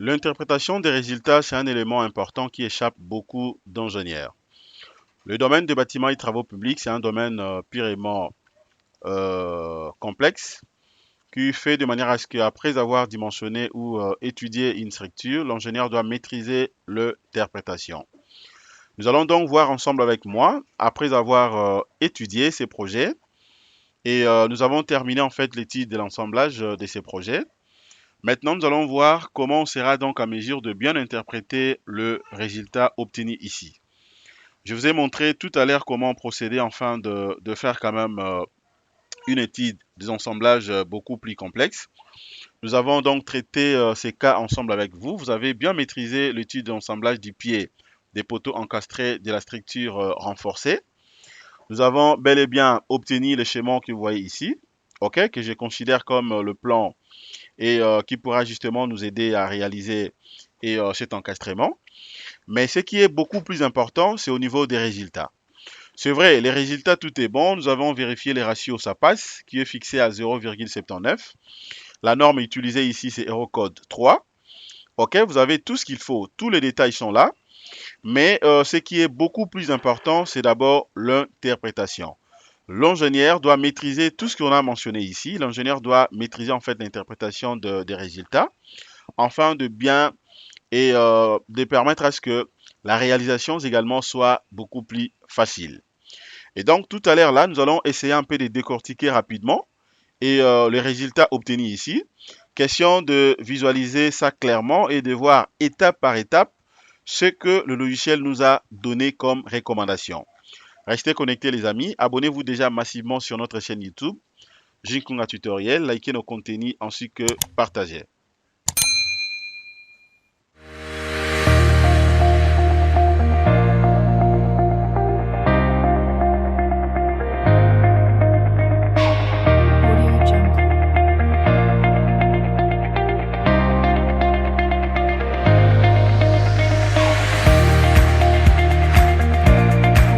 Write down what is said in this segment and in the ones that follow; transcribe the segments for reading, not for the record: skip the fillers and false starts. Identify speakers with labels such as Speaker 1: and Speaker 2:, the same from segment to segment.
Speaker 1: L'interprétation des résultats, c'est un élément important qui échappe beaucoup d'ingénieurs. Le domaine des bâtiments et travaux publics, c'est un domaine purement complexe qui fait de manière à ce qu'après avoir dimensionné ou étudié une structure, l'ingénieur doit maîtriser l'interprétation. Nous allons donc voir ensemble avec moi, après avoir étudié ces projets, et nous avons terminé en fait l'étude de l'assemblage de ces projets. Maintenant, nous allons voir comment on sera donc à mesure de bien interpréter le résultat obtenu ici. Je vous ai montré tout à l'heure comment procéder afin de faire quand même une étude des assemblages beaucoup plus complexes. Nous avons donc traité ces cas ensemble avec vous. Vous avez bien maîtrisé l'étude d'assemblage du pied des poteaux encastrés de la structure renforcée. Nous avons bel et bien obtenu le schéma que vous voyez ici, ok, que je considère comme le plan et qui pourra justement nous aider à réaliser cet encastrement. Mais ce qui est beaucoup plus important, c'est au niveau des résultats. C'est vrai, les résultats, tout est bon. Nous avons vérifié les ratios, ça passe, qui est fixé à 0,79. La norme utilisée ici, c'est Eurocode 3. Ok, vous avez tout ce qu'il faut, tous les détails sont là. Mais ce qui est beaucoup plus important, c'est d'abord l'interprétation. L'ingénieur doit maîtriser tout ce qu'on a mentionné ici. L'ingénieur doit maîtriser en fait l'interprétation des résultats, afin de bien et de permettre à ce que la réalisation également soit beaucoup plus facile. Et donc tout à l'heure là, nous allons essayer un peu de décortiquer rapidement et les résultats obtenus ici. Question de visualiser ça clairement et de voir étape par étape ce que le logiciel nous a donné comme recommandation. Restez connectés les amis, abonnez-vous déjà massivement sur notre chaîne YouTube, Jinkunga Tutoriel, likez nos contenus ainsi que partagez.
Speaker 2: Audio Jungle. Audio Jungle.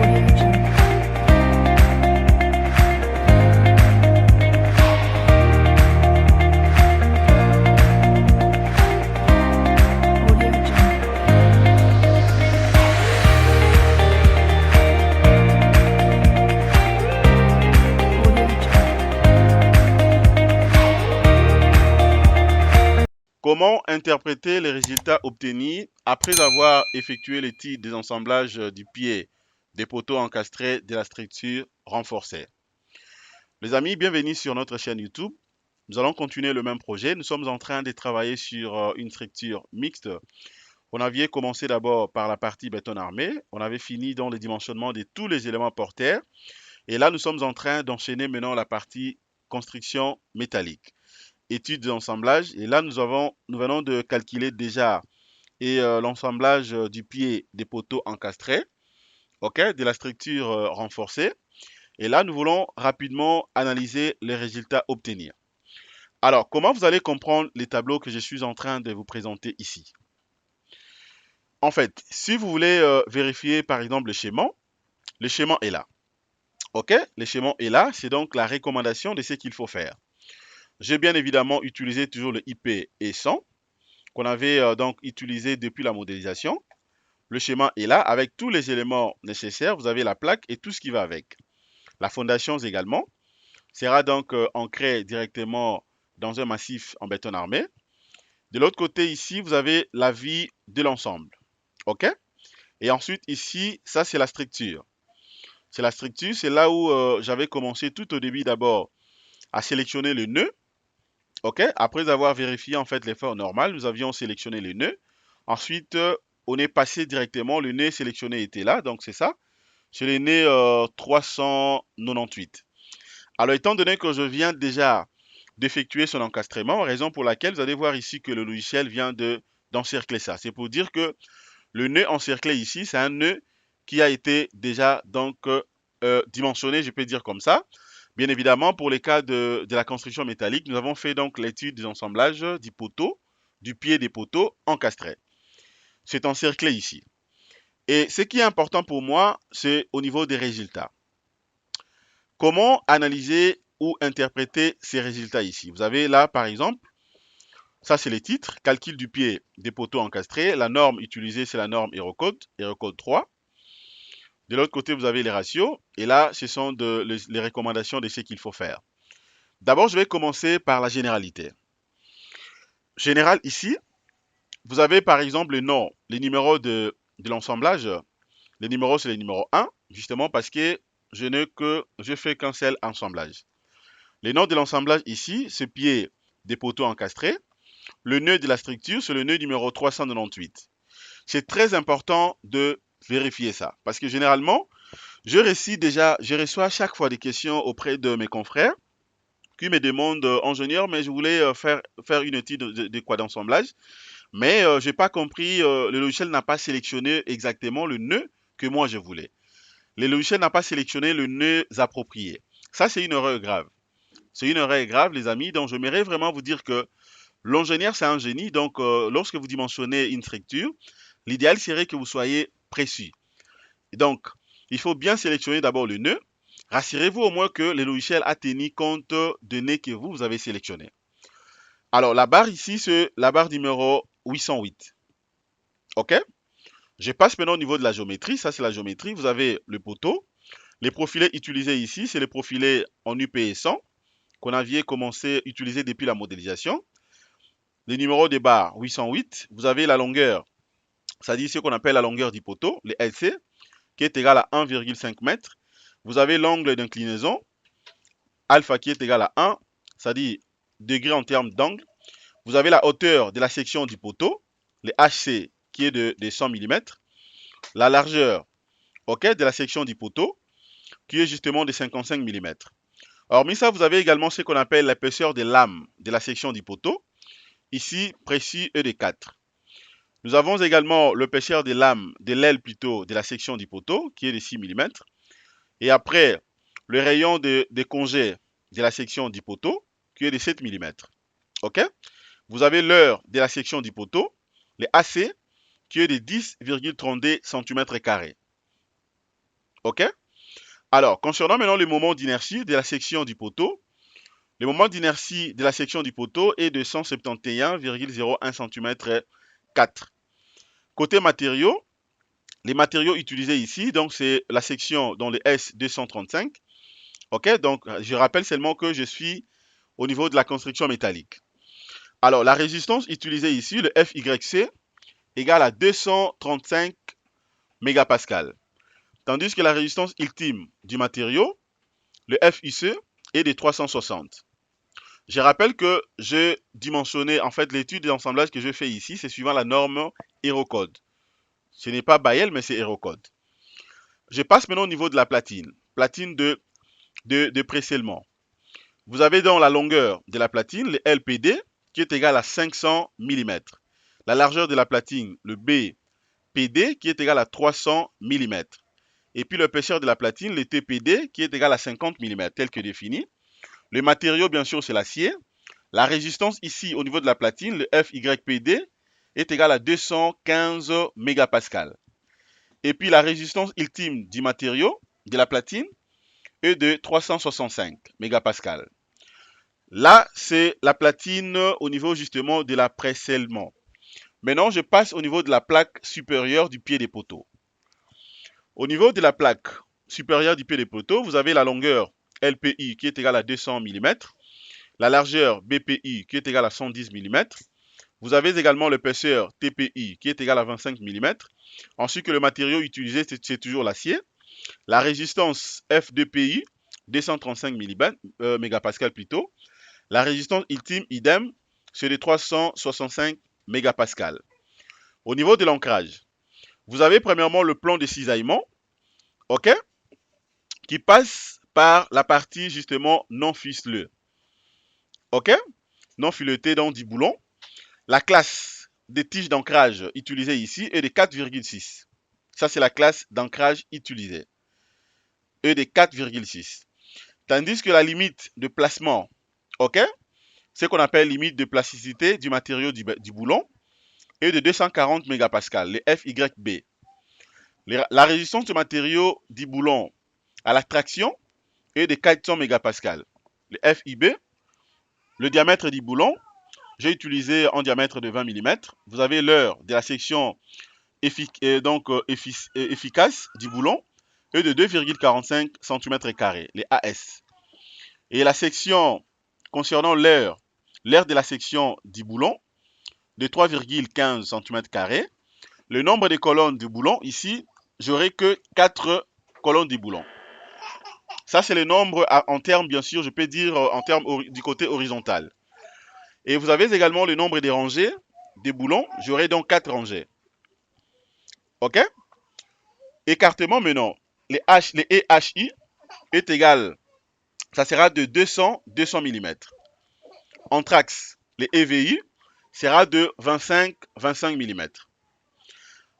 Speaker 2: Audio Jungle. Audio Jungle.
Speaker 1: Comment interpréter les résultats obtenus après avoir effectué l'étude des assemblages du pied des poteaux encastrés de la structure renforcée? Les amis, bienvenue sur notre chaîne YouTube. Nous allons continuer le même projet. Nous sommes en train de travailler sur une structure mixte. On avait commencé d'abord par la partie béton armé. On avait fini dans le dimensionnement de tous les éléments porteurs. Et là, nous sommes en train d'enchaîner maintenant la partie construction métallique, étude d'assemblage. Et là, nous venons de calculer déjà l'assemblage du pied des poteaux encastrés, ok, de la structure renforcée. Et là, nous voulons rapidement analyser les résultats obtenus. Alors, comment vous allez comprendre les tableaux que je suis en train de vous présenter ici? En fait, si vous voulez vérifier par exemple le schéma est là. Ok, le schéma est là, c'est donc la recommandation de ce qu'il faut faire. J'ai bien évidemment utilisé toujours le IP et 100 qu'on avait donc utilisé depuis la modélisation. Le schéma est là avec tous les éléments nécessaires. Vous avez la plaque et tout ce qui va avec. La fondation également sera donc ancrée directement dans un massif en béton armé. De l'autre côté ici, vous avez la vie de l'ensemble. OK? Et ensuite ici, ça c'est la structure. C'est la structure, c'est là où j'avais commencé tout au début d'abord à sélectionner le nœud. OK? Après avoir vérifié en fait l'effort normal, nous avions sélectionné le nœud. Ensuite, on est passé directement, le nœud sélectionné était là, donc c'est ça. C'est le nœud 398. Alors, étant donné que je viens déjà d'effectuer son encastrement, raison pour laquelle vous allez voir ici que le logiciel vient d'encercler ça. C'est pour dire que le nœud encerclé ici, c'est un nœud qui a été déjà donc dimensionné, je peux dire comme ça. Bien évidemment, pour les cas de la construction métallique, nous avons fait donc l'étude des assemblages du poteau, du pied des poteaux encastrés. C'est encerclé ici. Et ce qui est important pour moi, c'est au niveau des résultats. Comment analyser ou interpréter ces résultats ici? Vous avez là, par exemple, Ça, c'est les titres. Calcul du pied des poteaux encastrés. La norme utilisée, c'est la norme Eurocode, Eurocode 3. De l'autre côté, vous avez les ratios. Et là, ce sont les recommandations de ce qu'il faut faire. D'abord, je vais commencer par la généralité. Général, ici, vous avez par exemple le nom, les numéros de l'assemblage. Les numéros, c'est les numéros 1, justement parce que je fais qu'un seul assemblage. Les noms de l'assemblage ici, ce pied des poteaux encastrés. Le nœud de la structure, c'est le nœud numéro 398. C'est très important de vérifier ça. Parce que généralement, je reçois chaque fois des questions auprès de mes confrères qui me demandent, ingénieur, mais je voulais faire une étude de quoi d'assemblage. Mais je n'ai pas compris, le logiciel n'a pas sélectionné exactement le nœud que moi je voulais. Le logiciel n'a pas sélectionné le nœud approprié. Ça, c'est une erreur grave. C'est une erreur grave, les amis. Donc, j'aimerais vraiment vous dire que l'ingénieur, c'est un génie. Donc, lorsque vous dimensionnez une structure, l'idéal serait que vous soyez précis. Et donc, il faut bien sélectionner d'abord le nœud. Rassurez-vous au moins que le logiciel a tenu compte des nœuds que vous avez sélectionnés. Alors, la barre ici, c'est la barre numéro 808. OK? Je passe maintenant au niveau de la géométrie. Ça, c'est la géométrie. Vous avez le poteau. Les profilés utilisés ici, c'est les profilés en UPE 100 qu'on avait commencé à utiliser depuis la modélisation. Les numéros des barres 808. Vous avez la longueur, c'est-à-dire ce qu'on appelle la longueur du poteau, le LC, qui est égal à 1,5 m. Vous avez l'angle d'inclinaison, alpha qui est égal à 1, c'est-à-dire degré en termes d'angle. Vous avez la hauteur de la section du poteau, le HC qui est de 100 mm. La largeur, OK, de la section du poteau, qui est justement de 55 mm. Hormis ça, vous avez également ce qu'on appelle l'épaisseur des lames de la section du poteau, ici précis E de 4. Nous avons également l'épaisseur des lames, de l'aile plutôt, de la section du poteau, qui est de 6 mm. Et après, le rayon de congé de la section du poteau, qui est de 7 mm. OK? Vous avez l'heure de la section du poteau, le AC, qui est de 10,32 cm². OK? Alors, concernant maintenant le moment d'inertie de la section du poteau, le moment d'inertie de la section du poteau est de 171,01 cm². Côté matériaux, les matériaux utilisés ici, donc c'est la section dans le S235. OK, donc je rappelle seulement que je suis au niveau de la construction métallique. Alors, la résistance utilisée ici, le FYC, égale à 235 mégapascales. Tandis que la résistance ultime du matériau, le FIC, est de 360. Je rappelle que j'ai dimensionné, en fait, l'étude d'assemblage que je fais ici, c'est suivant la norme Eurocode. Ce n'est pas Bayel, mais c'est Eurocode. Je passe maintenant au niveau de la platine. Platine de pré-scellement. Vous avez donc la longueur de la platine, le LPD, qui est égal à 500 mm. La largeur de la platine, le BPD, qui est égal à 300 mm. Et puis l'épaisseur de la platine, le TPD, qui est égal à 50 mm, tel que défini. Le matériau, bien sûr, c'est l'acier. La résistance ici, au niveau de la platine, le FYPD, est égal à 215 mégapascales. Et puis la résistance ultime du matériau, de la platine, est de 365 mégapascales. Là, c'est la platine au niveau justement de la pré-scellement. Maintenant, je passe au niveau de la plaque supérieure du pied des poteaux. Au niveau de la plaque supérieure du pied des poteaux, vous avez la longueur LPI qui est égale à 200 mm, la largeur BPI qui est égale à 110 mm. Vous avez également l'épaisseur TPI qui est égale à 25 mm, ainsi que le matériau utilisé, c'est toujours l'acier. La résistance F2PI, 235 mégapascales plutôt. La résistance ultime, idem, c'est de 365 mégapascales. Au niveau de l'ancrage, vous avez premièrement le plan de cisaillement, OK, qui passe par la partie justement non ficelée, OK, non filetée dans 10 boulons. La classe des tiges d'ancrage utilisée ici est de 4,6. Ça, c'est la classe d'ancrage utilisée. Et de 4,6. Tandis que la limite de placement, OK, ce qu'on appelle limite de plasticité du matériau du boulon, est de 240 mégapascales, le FYB. La résistance du matériau du boulon à la traction est de 400 mégapascales, le FIB. Le diamètre du boulon j'ai utilisé en diamètre de 20 mm. Vous avez l'heure de la section efficace du boulon et de 2,45 cm², les AS. Et la section concernant l'heure de la section du boulon de 3,15 cm². Le nombre de colonnes du boulon, ici, j'aurai que 4 colonnes du boulon. Ça, c'est le nombre en termes, bien sûr, je peux dire en termes du côté horizontal. Et vous avez également le nombre des rangées des boulons. J'aurai donc 4 rangées. OK? Écartement maintenant. Les EHI est égal, ça sera de 200 mm. Entre axes, les EVI sera de 25 mm.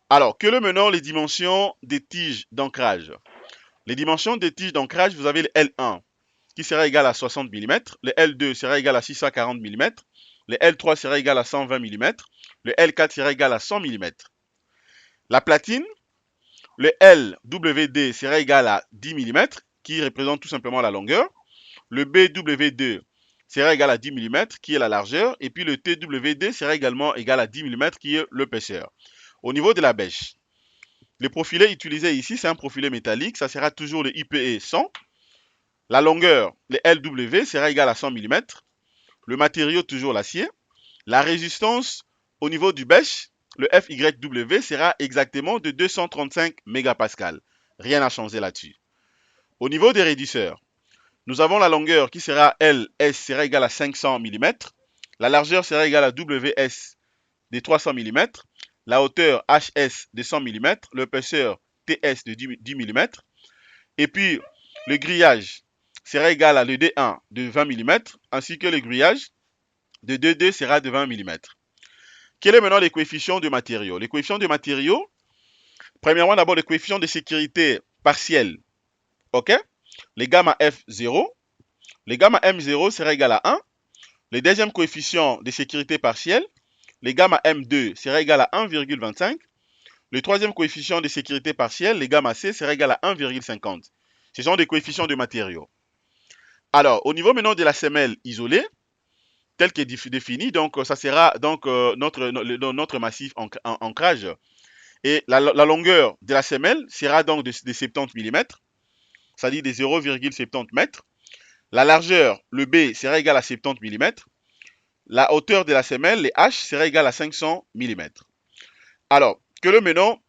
Speaker 1: Alors, que le maintenant les dimensions des tiges d'ancrage. Les dimensions des tiges d'ancrage, vous avez le L1 qui sera égal à 60 mm, le L2 sera égal à 640 mm, le L3 sera égal à 120 mm, le L4 sera égal à 100 mm. La platine, le LWD sera égal à 10 mm, qui représente tout simplement la longueur. Le BW2 sera égal à 10 mm, qui est la largeur. Et puis le TWD sera également égal à 10 mm, qui est l'épaisseur. Au niveau de la bêche, le profilet utilisé ici, c'est un profilet métallique. Ça sera toujours le IPE 100. La longueur, le LW, sera égal à 100 mm. Le matériau, toujours l'acier. La résistance au niveau du bêche, le FYW sera exactement de 235 mégapascales. Rien à changer là-dessus. Au niveau des raidisseurs, nous avons la longueur qui sera LS sera égale à 500 mm. La largeur sera égale à WS de 300 mm. La hauteur HS de 100 mm. L'épaisseur TS de 10 mm. Et puis, le grillage sera égal à le D1 de 20 mm, ainsi que le grillage de 2D sera de 20 mm. Quels sont maintenant les coefficients de matériaux? Les coefficients de matériaux, premièrement, d'abord, les coefficients de sécurité partiels. OK? Les gamma F0. Les gamma M0 sera égal à 1. Le deuxième coefficient de sécurité partielle, les gamma M2 sera égal à 1,25. Le troisième coefficient de sécurité partielle, les gamma C, sera égal à 1,50. Ce sont des coefficients de matériaux. Alors, au niveau maintenant de la semelle isolée, tel qu'est défini, donc ça sera donc notre massif ancrage. Et la longueur de la semelle sera donc de 70 mm, c'est-à-dire de 0,70 m. La largeur, le B, sera égal à 70 mm. La hauteur de la semelle, les H, sera égal à 500 mm. Alors, que le maintenant,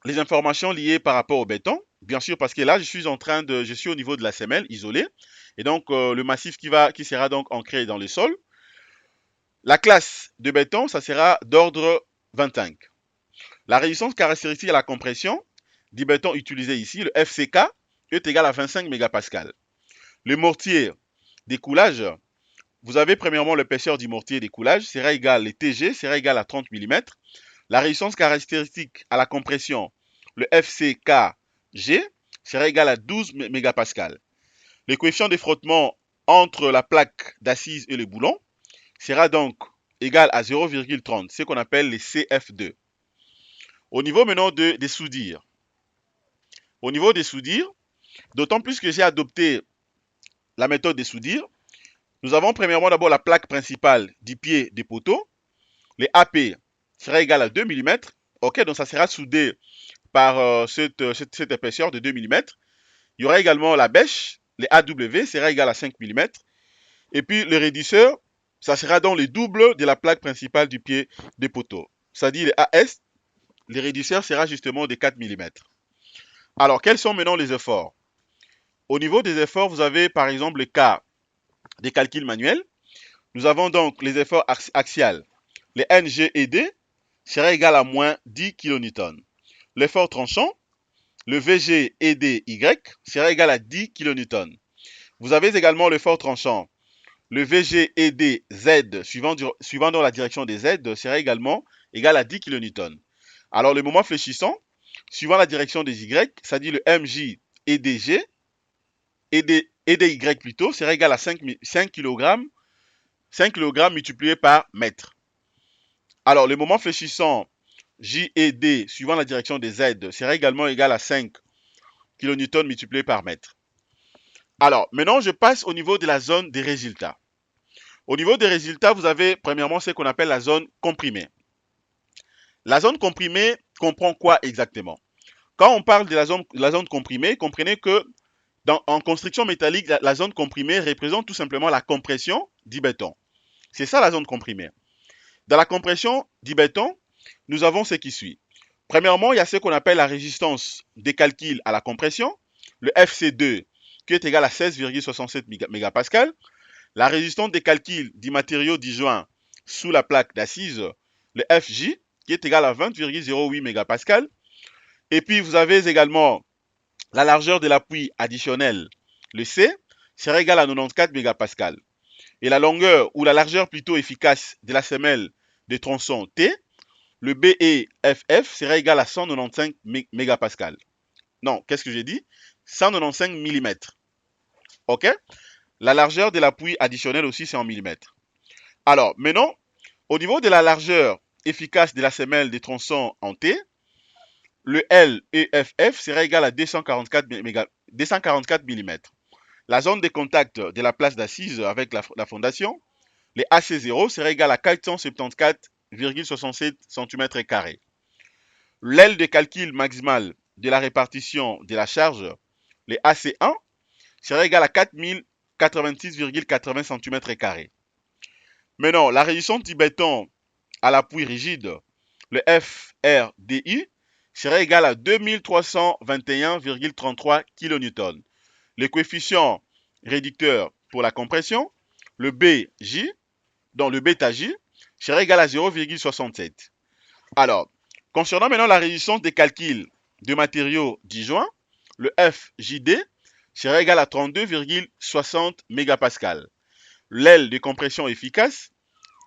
Speaker 1: les informations liées par rapport au béton, bien sûr, parce que là, je suis au niveau de la semelle isolée, et donc le massif qui sera donc ancré dans le sol. La classe de béton, ça sera d'ordre 25. La résistance caractéristique à la compression du béton utilisé ici, le FCK, est égal à 25 mégapascales. Le mortier d'écoulage, vous avez premièrement l'épaisseur du mortier d'écoulage, sera égal, le TG sera égal à 30 mm. La résistance caractéristique à la compression, le FCKG, sera égal à 12 mégapascales. Le coefficient de frottement entre la plaque d'assise et le boulon sera donc égal à 0,30, ce qu'on appelle les CF2. Au niveau maintenant des soudires. Au niveau des soudires, d'autant plus que j'ai adopté la méthode des soudires, nous avons premièrement d'abord la plaque principale du pied des poteaux. Les AP sera égal à 2 mm. Ok, donc ça sera soudé par cette épaisseur de 2 mm. Il y aura également la bêche, les AW sera égal à 5 mm. Et puis le raidisseur, ça sera donc le double de la plaque principale du pied des poteaux. C'est-à-dire les AS, le raidisseur sera justement de 4 mm. Alors, quels sont maintenant les efforts? Au niveau des efforts, vous avez par exemple le cas des calculs manuels. Nous avons donc les efforts axiales. Les NG et D sera égal à moins 10 kN. L'effort tranchant, le VG et DY sera égal à 10 kN. Vous avez également l'effort tranchant. Le VG et DZ, suivant dans la direction des Z, sera également égal à 10 kN. Alors, le moment fléchissant, suivant la direction des Y, c'est-à-dire le MJ et DG, et DY plutôt, sera égal à 5 kg, 5 kg multiplié par mètre. Alors, le moment fléchissant J et D, suivant la direction des Z, sera également égal à 5 kN multiplié par mètre. Alors, maintenant, je passe au niveau de la zone des résultats. Au niveau des résultats, vous avez premièrement ce qu'on appelle la zone comprimée. La zone comprimée comprend quoi exactement? Quand on parle de la zone comprimée, comprenez que en construction métallique, la zone comprimée représente tout simplement la compression du béton. C'est ça la zone comprimée. Dans la compression du béton, nous avons ce qui suit. Premièrement, il y a ce qu'on appelle la résistance des calculs à la compression, le FC2, qui est égal à 16,67 mégapascal. La résistance des calculs du matériau disjoint sous la plaque d'assise, le FJ, qui est égal à 20,08 mégapascal. Et puis, vous avez également la largeur de l'appui additionnel, le C, sera égal à 94 mégapascal. Et la longueur, ou la largeur plutôt efficace de la semelle de tronçon T, le BEFF sera égal à 195 mégapascal. Non, qu'est-ce que j'ai dit? 195 mm. OK? La largeur de l'appui additionnel aussi, c'est en millimètres. Alors, maintenant, au niveau de la largeur efficace de la semelle des tronçons en T, le LEFF sera égal à 244 mm. La zone de contact de la place d'assise avec la fondation, les AC0 sera égal à 474,67 cm². L'aile de calcul maximale de la répartition de la charge, les AC1, sera égal à 4086,80 cm². Maintenant, la résistance du béton à l'appui rigide, le FRDI, sera égal à 2321,33 kN. Le coefficient réducteur pour la compression, le BJ, donc le bêta-J, sera égal à 0,67. Alors, concernant maintenant la résistance des calculs de matériaux disjoints, le FJD sera égal à 32,60 mégapascal. L'aile de compression efficace,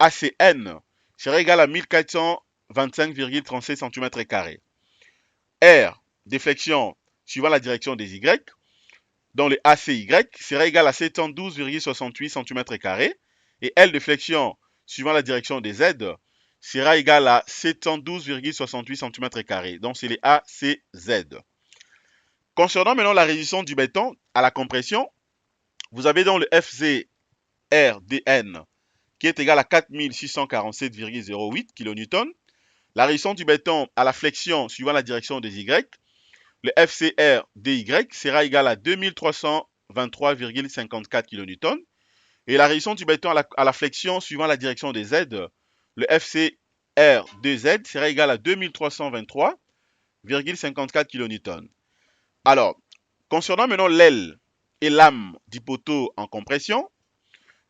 Speaker 1: ACN, sera égal à 1425,37 cm². R, déflexion suivant la direction des Y, dont le ACY sera égal à 712,68 cm². Et L de flexion suivant la direction des Z sera égal à 712,68 cm². Donc c'est les ACZ. Concernant maintenant la résistance du béton à la compression, vous avez donc le FZRDN qui est égal à 4647,08 kN. La résistance du béton à la flexion suivant la direction des Y, le FCRDY sera égal à 2323,54 kN. Et la résistance du béton à la flexion suivant la direction des Z, le FCR2Z sera égal à 2323,54 kN. Alors, concernant maintenant l'aile et l'âme du poteau en compression,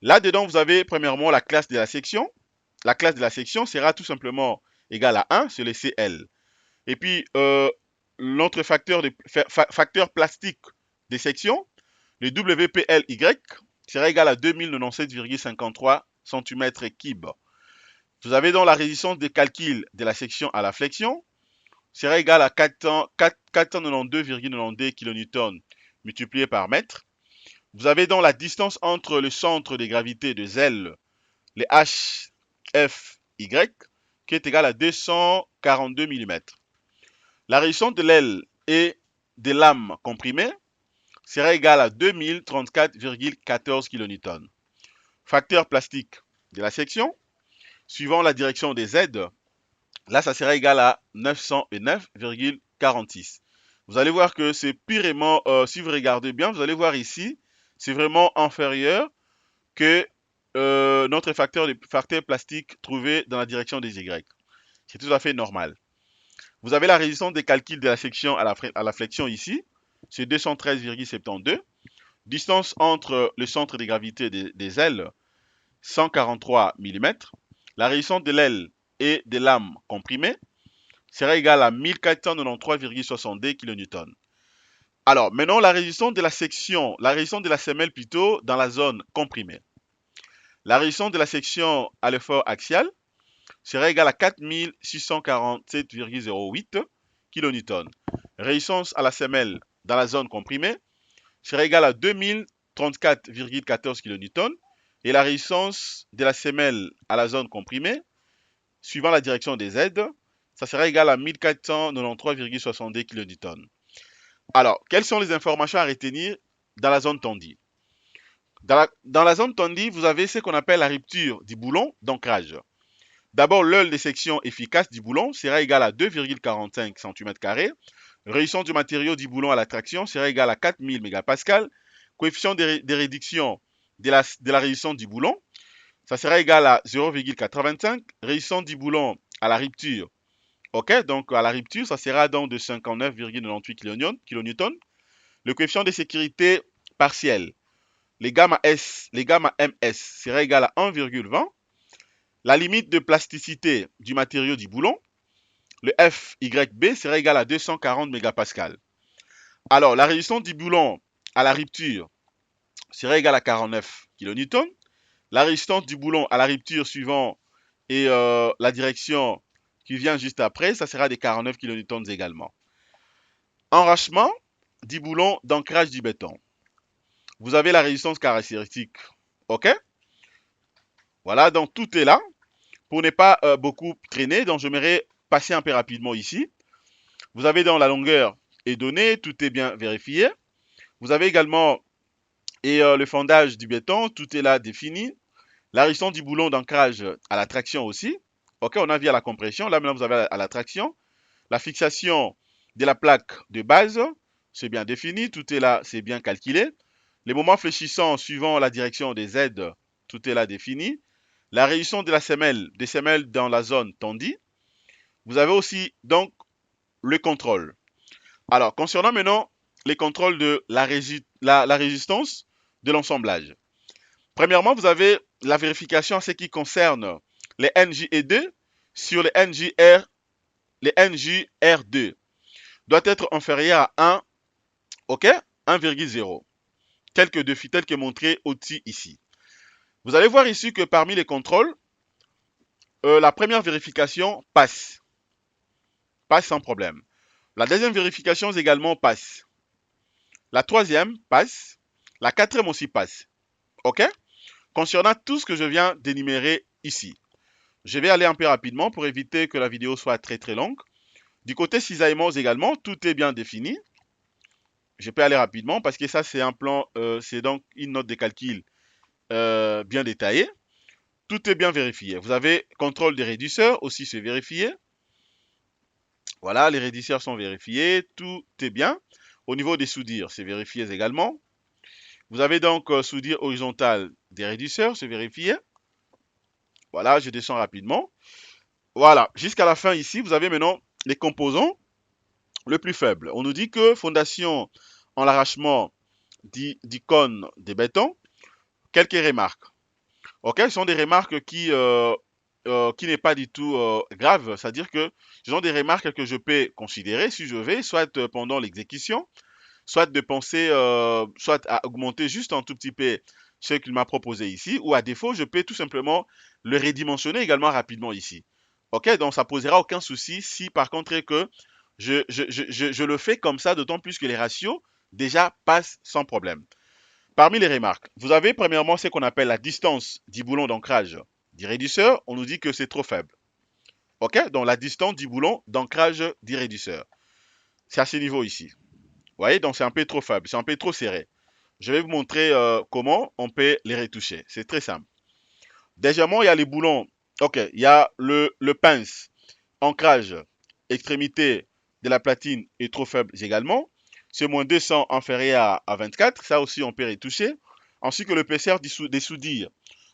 Speaker 1: là-dedans, vous avez premièrement la classe de la section. La classe de la section sera tout simplement égale à 1 sur le CL. Et puis, notre facteur plastique de section, le WPLY, sera égal à 2097,53 cm3. Vous avez donc la résistance de calcul de la section à la flexion, sera égale à 492,92 kN multiplié par mètre. Vous avez donc la distance entre le centre de gravité de Z, les HFY, qui est égale à 242 mm. La résistance de l'aile et de l'âme comprimée sera égale à 2034,14 kN. Facteur plastique de la section, suivant la direction des Z, là ça sera égal à 909,46. Vous allez voir que c'est purement, si vous regardez bien, vous allez voir ici, c'est vraiment inférieur que notre facteur plastique trouvé dans la direction des Y. C'est tout à fait normal. Vous avez la résistance des calculs de la section à la flexion ici, c'est 213,72. Distance entre le centre de gravité des ailes, 143 mm. La résistance de l'aile et de l'âme comprimée sera égale à 1493,62 kN. Alors, maintenant, la résistance de la section, la résistance de la semelle plutôt dans la zone comprimée. La résistance de la section à l'effort axial sera égale à 4647,08 kN. Résistance à la semelle dans la zone comprimée sera égale à 2034,14 kN. Et la résistance de la semelle à la zone comprimée, suivant la direction des Z, ça sera égal à 1493,62 kN. Alors, quelles sont les informations à retenir dans la zone tendue? Dans la zone tendue, vous avez ce qu'on appelle la rupture du boulon d'ancrage. D'abord, l'œil de section efficace du boulon sera égal à 2,45 cm². Résistance du matériau du boulon à la traction sera égal à 4000 mégapascales. Coefficient de réduction de la résistance du boulon, ça sera égal à 0,85. Résistance du boulon à la rupture, ok, donc à la rupture, ça sera donc de 59,98 kN. Le coefficient de sécurité partiel, les gamma MS sera égal à 1,20. La limite de plasticité du matériau du boulon, le FYB sera égal à 240 mégapascales. Alors, la résistance du boulon à la rupture sera égale à 49 kN. La résistance du boulon à la rupture suivant et la direction qui vient juste après, ça sera des 49 kN également. Enrachement du boulon d'ancrage du béton. Vous avez la résistance caractéristique. OK? Voilà, donc tout est là. Pour ne pas beaucoup traîner, donc j'aimerais passer un peu rapidement ici. Vous avez dans la longueur est donnée, tout est bien vérifié. Vous avez également le fondage du béton, tout est là défini. La résistance du boulon d'ancrage à la traction aussi. Ok, on a vu à la compression. Là, maintenant, vous avez à la traction. La fixation de la plaque de base, c'est bien défini. Tout est là, c'est bien calculé. Les moments fléchissants suivant la direction des aides, tout est là défini. La résistance de la semelle, des semelles dans la zone tendue. Vous avez aussi donc le contrôle. Alors, concernant maintenant les contrôles de la résistance de l'ensemblage. Premièrement, vous avez la vérification en ce qui concerne les NJE2 sur les NJR2 doit être inférieur à 1, ok, 1,0, tel que montré au-dessus ici. Vous allez voir ici que parmi les contrôles, la première vérification passe sans problème. La deuxième vérification également passe. La troisième passe. La quatrième aussi passe. Ok? Concernant tout ce que je viens d'énumérer ici. Je vais aller un peu rapidement pour éviter que la vidéo soit très très longue. Du côté cisaillement également, tout est bien défini. Je peux aller rapidement parce que ça c'est un plan, c'est donc une note de calcul bien détaillée. Tout est bien vérifié. Vous avez contrôle des réducteurs, aussi c'est vérifié. Voilà, les réducteurs sont vérifiés, tout est bien. Au niveau des soudures, c'est vérifié également. Vous avez donc soudure horizontale des réducteurs, c'est vérifié. Voilà, je descends rapidement. Voilà, jusqu'à la fin ici, vous avez maintenant les composants le plus faibles. On nous dit que fondation en l'arrachement du cône de béton, quelques remarques. Ok, ce sont des remarques qui n'est pas du tout grave, c'est-à-dire que ce sont des remarques que je peux considérer si je vais, soit pendant l'exécution, soit de penser, soit à augmenter juste un tout petit peu ce qu'il m'a proposé ici, ou à défaut, je peux tout simplement le redimensionner également rapidement ici. Ok, donc ça posera aucun souci si par contre que je le fais comme ça, d'autant plus que les ratios déjà passent sans problème. Parmi les remarques, vous avez premièrement ce qu'on appelle la distance du boulon d'ancrage du réducteur. On nous dit que c'est trop faible. Ok, donc la distance du boulon d'ancrage du réducteur. C'est à ce niveau ici. Vous voyez, donc c'est un peu trop faible, c'est un peu trop serré. Je vais vous montrer comment on peut les retoucher. C'est très simple. Deuxièmement, il y a les boulons. Ok, il y a le pince, ancrage, extrémité de la platine est trop faible également. C'est moins 200 inférieur à 24. Ça aussi, on peut retoucher. Ainsi que l'épaisseur des soudures.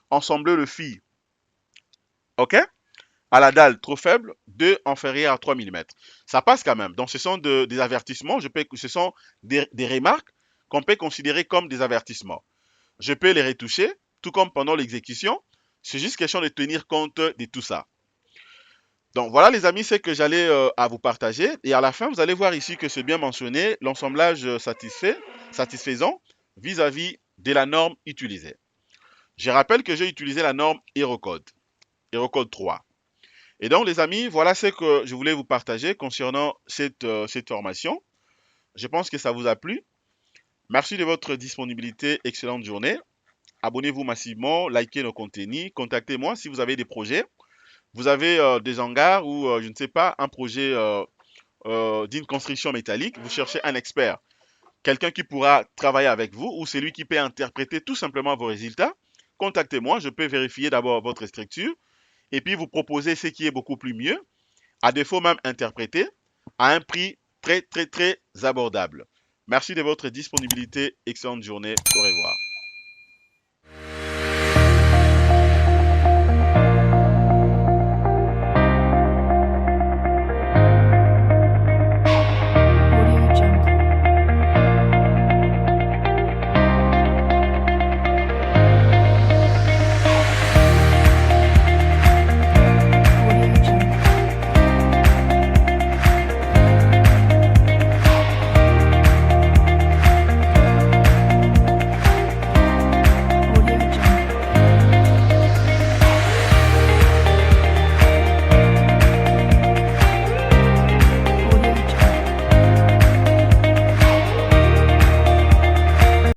Speaker 1: Ensemble le fil. Ok? À la dalle trop faible, 2 inférieur à 3 mm. Ça passe quand même. Donc, ce sont des avertissements. Ce sont des remarques qu'on peut considérer comme des avertissements. Je peux les retoucher, tout comme pendant l'exécution. C'est juste question de tenir compte de tout ça. Donc voilà les amis, c'est que j'allais à vous partager. Et à la fin, vous allez voir ici que c'est bien mentionné l'ensemblage satisfaisant vis-à-vis de la norme utilisée. Je rappelle que j'ai utilisé la norme Eurocode 3. Et donc les amis, voilà ce que je voulais vous partager concernant cette formation. Je pense que ça vous a plu. Merci de votre disponibilité. Excellente journée. Abonnez-vous massivement, likez nos contenus, contactez-moi si vous avez des projets. Vous avez des hangars ou, je ne sais pas, un projet d'une construction métallique, vous cherchez un expert quelqu'un qui pourra travailler avec vous ou celui qui peut interpréter tout simplement vos résultats, contactez-moi. Je peux vérifier d'abord votre structure et puis vous proposer ce qui est beaucoup plus mieux, à défaut même interprété, à un prix très, très, très abordable. Merci de votre disponibilité. Excellente journée. Au revoir.